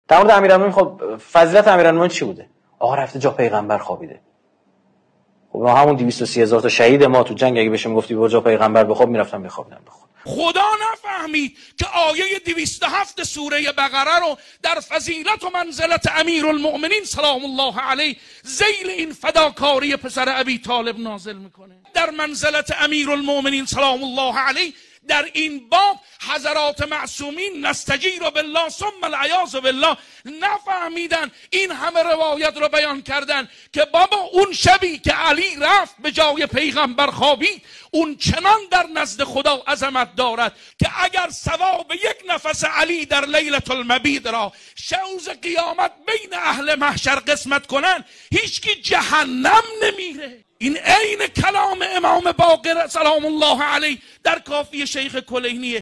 در مورد امیرالمومنین خب فضیلت امیرالمومنین چی بوده؟ آقا رفته جا پیغمبر خوابیده. خب ما همون 230,000 تا شهید ما تو جنگ اگه بهشون گفتی برو جا پیغمبر بخواب میرفتن بخوابیدن. خدا نفهمید که آیه 207 سوره بقره رو در فضیلت و منزلت امیرالمؤمنین سلام الله علیه ذیل این فداکاری پسر ابی طالب نازل میکنه. در منزلت امیرالمؤمنین سلام الله علیه در این باب حضرات معصومین نستجیر بالله ثم العیاذ بالله نفهمیدن، این همه روایت رو بیان کردن که بابا اون شبی که علی رفت به جای پیغمبر خوابید اون چنان در نزد خدا عظمت دارد که اگر ثواب یک نفس علی در لیلة المبید را روز قیامت بین اهل محشر قسمت کنن هیچکی جهنم نمیره. این عین کلام امام باقر سلام الله علیه در کافی شیخ کلینیه.